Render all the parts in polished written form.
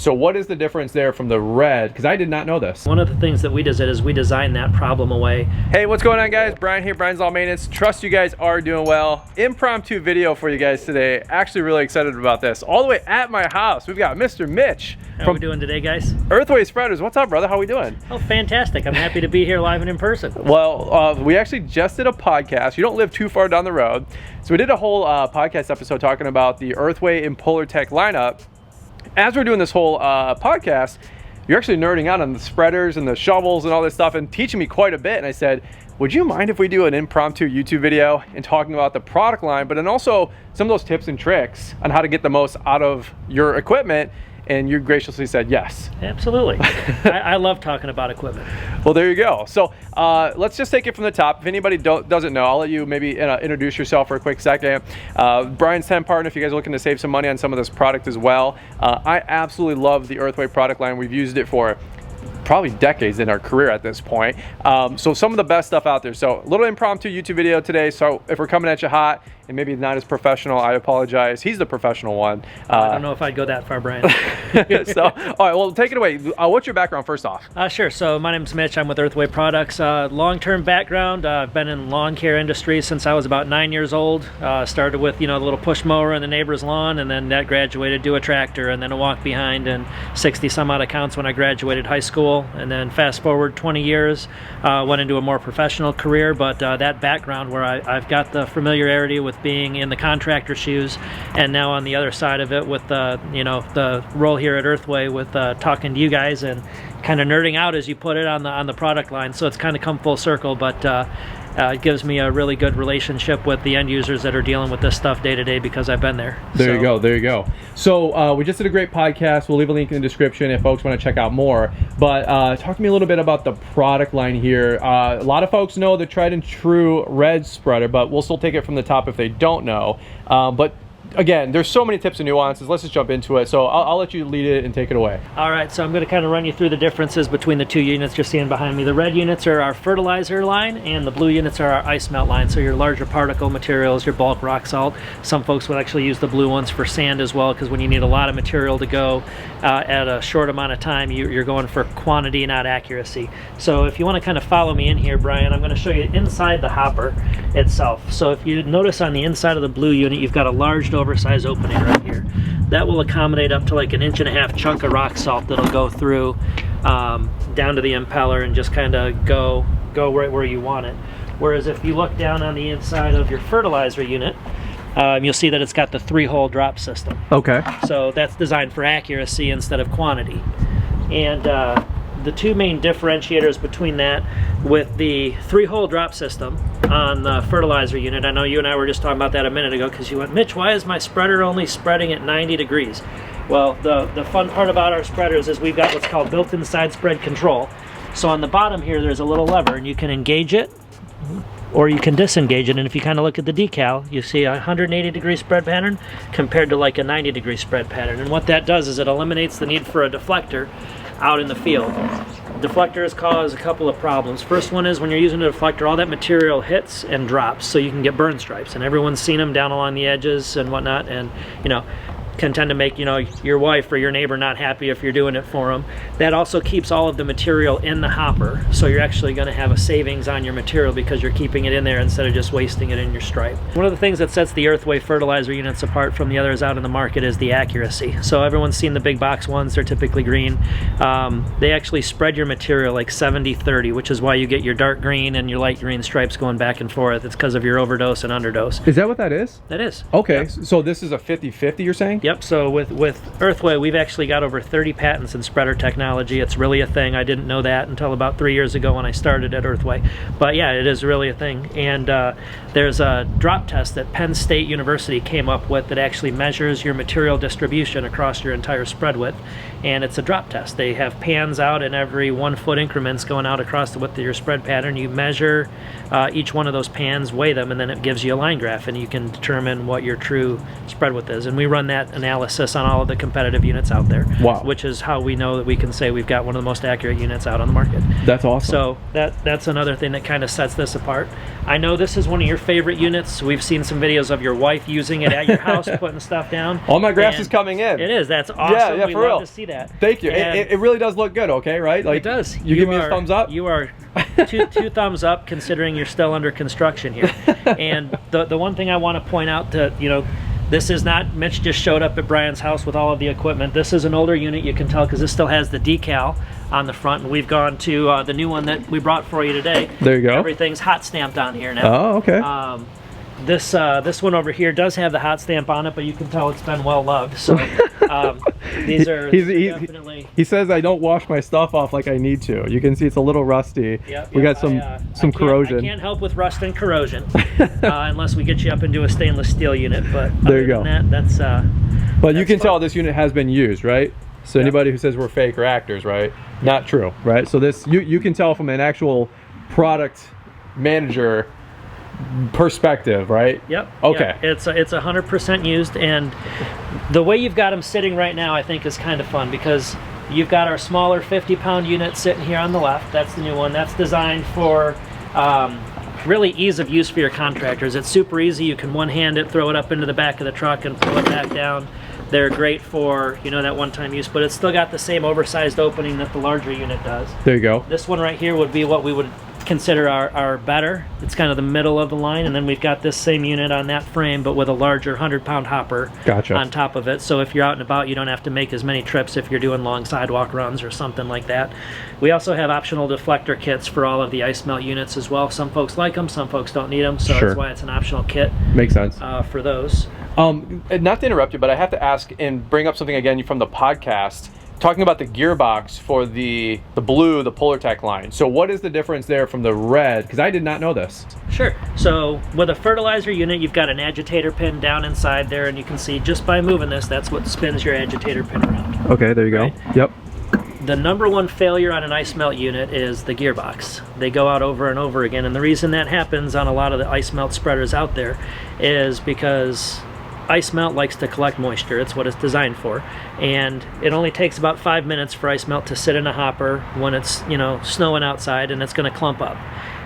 So what is the difference there from the red? Because I did not know this. One of the things that we did is we designed that problem away. Hey, what's going on, guys? Brian here, Brian's Lawn Maintenance. Trust you guys are doing well. Impromptu video for you guys today. Actually really excited about this. All the way at my house, we've got Mr. Mitch. How are we doing today, guys? Earthway Spreaders. What's up, brother? How we doing? Oh, fantastic. I'm happy to be here live and in person. Well, we actually just did a podcast. You don't live too far down the road. So we did a whole podcast episode talking about the Earthway and PolarTech lineup. As we're doing this whole podcast, you're actually nerding out on the spreaders and the shovels and all this stuff and teaching me quite a bit. And I said, would you mind if we do an impromptu YouTube video and talking about the product line, but then also some of those tips and tricks on how to get the most out of your equipment? And you graciously said yes. Absolutely. I love talking about equipment. Well, there you go. So let's just take it from the top. If anybody doesn't know, I'll let you maybe introduce yourself for a quick second. Brian's 10 partner, if you guys are looking to save some money on some of this product as well. I absolutely love the Earthway product line. We've used it for probably decades in our career at this point. So some of the best stuff out there. So a little impromptu YouTube video today. So if we're coming at you hot and maybe not as professional, I apologize. He's the professional one. I don't know if I'd go that far, Brian. So, all right, well, take it away. What's your background first off? Sure. So my name's Mitch. I'm with Earthway Products. Long-term background. I've been in lawn care industry since I was about 9 years old. Started with, the little push mower in the neighbor's lawn, and then that graduated to a tractor, and then a walk behind, and 60 some odd accounts when I graduated high school. And then fast forward 20 years, went into a more professional career, but that background where I've got the familiarity with being in the contractor shoes, and now on the other side of it with the role here at Earthway with talking to you guys and kind of nerding out, as you put it, on the product line. So it's kind of come full circle, but it gives me a really good relationship with the end users that are dealing with this stuff day to day because I've been there. There you go. There you go. So we just did a great podcast. We'll leave a link in the description if folks want to check out more. But talk to me a little bit about the product line here. A lot of folks know the tried and true red spreader, but we'll still take it from the top if they don't know. But again, there's so many tips and nuances. Let's just jump into it. So I'll let you lead it and take it away. All right, so I'm going to kind of run you through the differences between the two units you're seeing behind me. The red units are our fertilizer line, and the blue units are our ice melt line. So your larger particle materials, your bulk rock salt. Some folks would actually use the blue ones for sand as well, because when you need a lot of material to go at a short amount of time, you're going for quantity, not accuracy. So if you want to kind of follow me in here, Brian, I'm going to show you inside the hopper itself. So if you notice on the inside of the blue unit, you've got a large oversized opening right here. That will accommodate up to like an 1.5 inch chunk of rock salt that'll go through down to the impeller and just kind of go right where you want it. Whereas if you look down on the inside of your fertilizer unit, you'll see that it's got the 3-hole drop system. Okay. So that's designed for accuracy instead of quantity. And the two main differentiators between that with the 3-hole drop system on the fertilizer unit, I know you and I were just talking about that a minute ago, because you went, Mitch, why is my spreader only spreading at 90 degrees? Well, the fun part about our spreaders is we've got what's called built-in side spread control. So on the bottom here, there's a little lever, and you can engage it or you can disengage it. And if you kind of look at the decal, you see a 180 degree spread pattern compared to like a 90 degree spread pattern. And what that does is it eliminates the need for a deflector out in the field. Deflectors cause a couple of problems. First one is when you're using a deflector, all that material hits and drops, so you can get burn stripes. And everyone's seen them down along the edges and whatnot, and can tend to make your wife or your neighbor not happy if you're doing it for them. That also keeps all of the material in the hopper, so you're actually going to have a savings on your material because you're keeping it in there instead of just wasting it in your stripe. One of the things that sets the Earthway fertilizer units apart from the others out in the market is the accuracy. So everyone's seen the big box ones, they're typically green. They actually spread your material like 70-30, which is why you get your dark green and your light green stripes going back and forth. It's because of your overdose and underdose. Is that what that is? That is. Okay, yep. So this is a 50-50 you're saying? Yep, so with Earthway, we've actually got over 30 patents in spreader technology. It's really a thing. I didn't know that until about 3 years ago when I started at Earthway. But yeah, it is really a thing. And there's a drop test that Penn State University came up with that actually measures your material distribution across your entire spread width. And it's a drop test. They have pans out in every 1 foot increments going out across the width of your spread pattern. You measure each one of those pans, weigh them, and then it gives you a line graph, and you can determine what your true spread width is. And we run that analysis on all of the competitive units out there. Wow. Which is how we know that we can say we've got one of the most accurate units out on the market. That's awesome. So that's another thing that kind of sets this apart. I know this is one of your favorite units. We've seen some videos of your wife using it at your house, putting stuff down. All my grass is coming in. It is. That's awesome. Yeah, we for love real. To see that. Thank you. It really does look good, okay, right? Like, it does. You give me a thumbs up? You are two thumbs up, considering you're still under construction here. And the one thing I want to point out that, this is not, Mitch just showed up at Brian's house with all of the equipment. This is an older unit, you can tell, because this still has the decal on the front, and we've gone to the new one that we brought for you today. There you go. Everything's hot stamped on here now. Oh, okay. This one over here does have the hot stamp on it, but you can tell it's been well loved. So these are definitely. He says I don't wash my stuff off like I need to. You can see it's a little rusty. We got some corrosion. I can't help with rust and corrosion unless we get you up into a stainless steel unit. But there you go. That's. But you can tell this unit has been used, right? So anybody who says we're fake are actors, right? Not true, right? So this you can tell from an actual product manager perspective, right? Yep. Okay. Yep. It's 100% used, and the way you've got them sitting right now, I think, is kind of fun, because you've got our smaller 50-pound unit sitting here on the left. That's the new one. That's designed for really ease of use for your contractors. It's super easy. You can one-hand it, throw it up into the back of the truck, and pull it back down. They're great for that one-time use, but it's still got the same oversized opening that the larger unit does. There you go. This one right here would be what we would consider our better. It's kind of the middle of the line, and then we've got this same unit on that frame, but with a larger 100-pound hopper on top of it. So if you're out and about, you don't have to make as many trips if you're doing long sidewalk runs or something like that. We also have optional deflector kits for all of the ice melt units as well. Some folks like them, some folks don't need them, so that's why it's an optional kit. Makes sense. For those. Not to interrupt you, but I have to ask and bring up something again from the podcast. Talking about the gearbox for the blue, the PolarTech line. So what is the difference there from the red? Because I did not know this. Sure. So with a fertilizer unit, you've got an agitator pin down inside there, and you can see just by moving this, that's what spins your agitator pin around. Okay, there you go. Yep. The number one failure on an ice melt unit is the gearbox. They go out over and over again, and the reason that happens on a lot of the ice melt spreaders out there is because ice melt likes to collect moisture. It's what it's designed for, and it only takes about 5 minutes for ice melt to sit in a hopper when it's snowing outside, and it's going to clump up.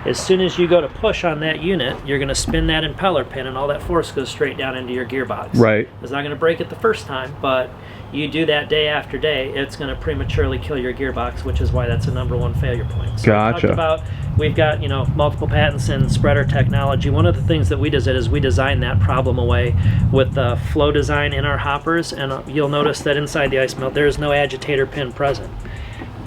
As soon as you go to push on that unit, you're going to spin that impeller pin, and all that force goes straight down into your gearbox. Right. It's not going to break it the first time, but you do that day after day, it's going to prematurely kill your gearbox, which is why that's a number one failure point. So we talked about, we've got multiple patents in spreader technology. One of the things that we did is we designed that problem away with the flow design in our hoppers, and you'll notice that inside the ice melt there is no agitator pin present.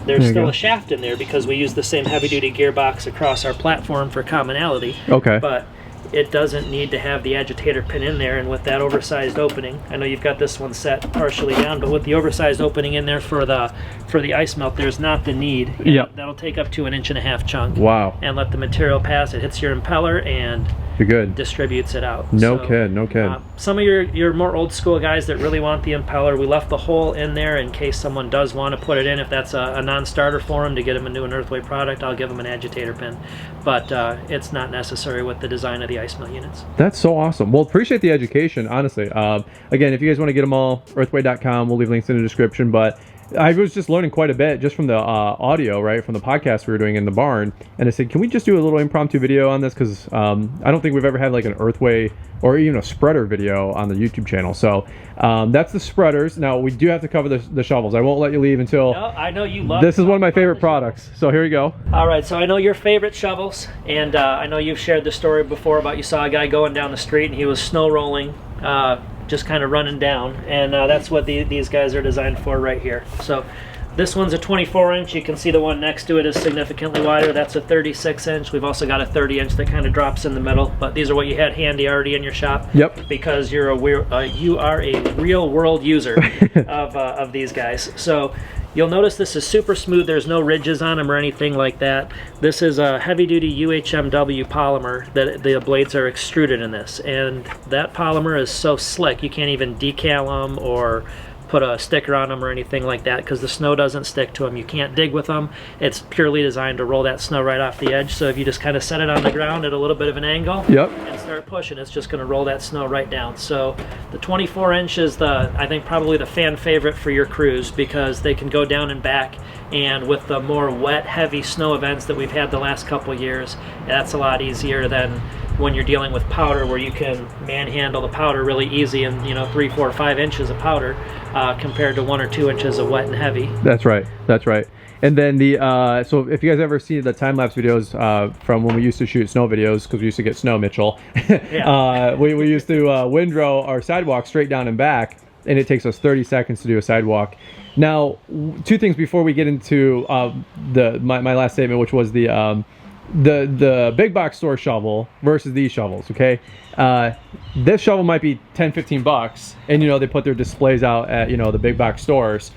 There's still a shaft in there because we use the same heavy-duty gearbox across our platform for commonality. Okay. But it doesn't need to have the agitator pin in there, and with that oversized opening, I know you've got this one set partially down, but with the oversized opening in there for the ice melt, there's not the need. Yep. That'll take up to 1.5 inch chunk. Wow. And let the material pass. It hits your impeller and you're good. Distributes it out. No kid. Some of your more old school guys that really want the impeller, we left the hole in there in case someone does want to put it in. If that's a non-starter for them to get them into an Earthway product, I'll give them an agitator pin. But it's not necessary with the design of the ice melt units. That's so awesome. Well, appreciate the education, honestly. Again, if you guys want to get them all, earthway.com, we'll leave links in the description. But I was just learning quite a bit just from the audio, right, from the podcast we were doing in the barn. And I said, can we just do a little impromptu video on this? Because I don't think we've ever had like an Earthway or even a spreader video on the YouTube channel. So that's the spreaders. Now, we do have to cover the shovels. I won't let you leave until... No, I know you love... This is one of my favorite products. So here we go. All right, so I know your favorite shovels. And I know you've shared the story before about you saw a guy going down the street and he was snow rolling, just kind of running down, and that's what these guys are designed for right here. So this one's a 24 inch. You can see the one next to it is significantly wider. That's a 36 inch. We've also got a 30 inch that kind of drops in the middle, but these are what you had handy already in your shop. Yep. Because you are a real world user of these guys. So you'll notice this is super smooth. There's no ridges on them or anything like that. This is a heavy-duty UHMW polymer that the blades are extruded in this, and that polymer is so slick you can't even decal them or put a sticker on them or anything like that, because the snow doesn't stick to them. You can't dig with them. It's purely designed to roll that snow right off the edge. So if you just kind of set it on the ground at a little bit of an angle, yep, and start pushing, it's just going to roll that snow right down. So the 24-inch is I think probably the fan favorite for your crews, because they can go down and back. And with the more wet, heavy snow events that we've had the last couple of years, that's a lot easier than when you're dealing with powder, where you can manhandle the powder really easy in 3, 4, 5 inches of powder compared to 1 or 2 inches of wet and heavy. That's right. That's right. And then so if you guys ever see the time-lapse videos from when we used to shoot snow videos, because we used to get snow, Mitchell, yeah. we used to windrow our sidewalk straight down and back, and it takes us 30 seconds to do a sidewalk. Now, 2 things before we get into my last statement, which was the big box store shovel versus these shovels. Okay, this shovel might be $10-15, and they put their displays out at the big box stores.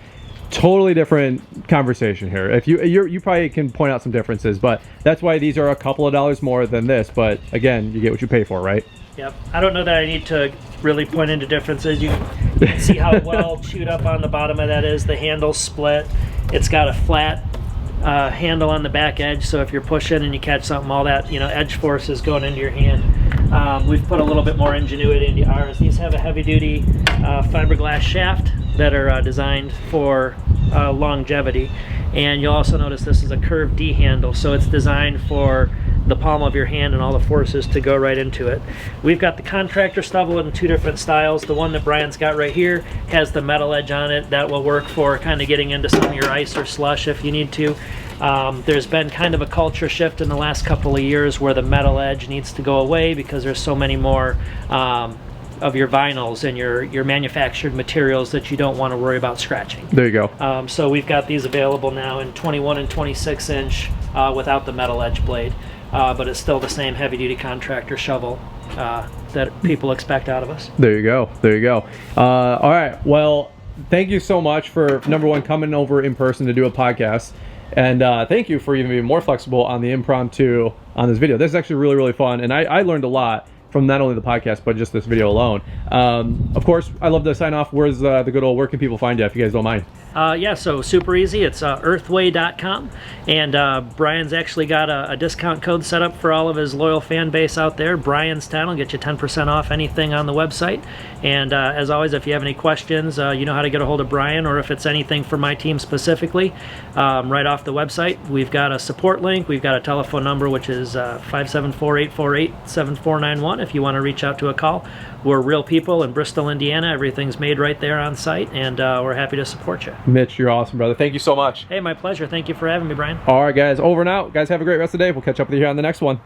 Totally different conversation here. If you probably can point out some differences, but that's why these are a couple of dollars more than this. But again, you get what you pay for, right? Yep. I don't know that I need to really point into differences. You can see how well chewed up on the bottom of that is. The handle's split. It's got a flat handle on the back edge, so if you're pushing and you catch something, all that edge force is going into your hand. We've put a little bit more ingenuity into ours. These have a heavy-duty fiberglass shaft that are designed for longevity, and you'll also notice this is a curved D handle, so it's designed for the palm of your hand and all the forces to go right into it. We've got the contractor stubble in 2 different styles. The one that Brian's got right here has the metal edge on it. That will work for kind of getting into some of your ice or slush if you need to. There's been kind of a culture shift in the last couple of years where the metal edge needs to go away, because there's so many more of your vinyls and your manufactured materials that you don't want to worry about scratching. There you go. So we've got these available now in 21 and 26 inch without the metal edge blade. But it's still the same heavy-duty contractor shovel that people expect out of us. There you go. There you go. All right. Well, thank you so much for, number one, coming over in person to do a podcast. And thank you for even being more flexible on the impromptu on this video. This is actually really, really fun. And I learned a lot from not only the podcast, but just this video alone. Of course, I love to sign off. Where's the good old, where can people find you, if you guys don't mind? Yeah, so super easy. It's earthway.com, and Brian's actually got a discount code set up for all of his loyal fan base out there. Brian's 10 will get you 10% off anything on the website. And as always, if you have any questions, you know how to get a hold of Brian, or if it's anything for my team specifically, right off the website. We've got a support link. We've got a telephone number, which is 574-848-7491 if you want to reach out to a call. We're real people in Bristol, Indiana. Everything's made right there on site, and we're happy to support you. Mitch, you're awesome, brother. Thank you so much. Hey, my pleasure. Thank you for having me, Brian. All right, guys, over and out. Guys, have a great rest of the day. We'll catch up with you here on the next one.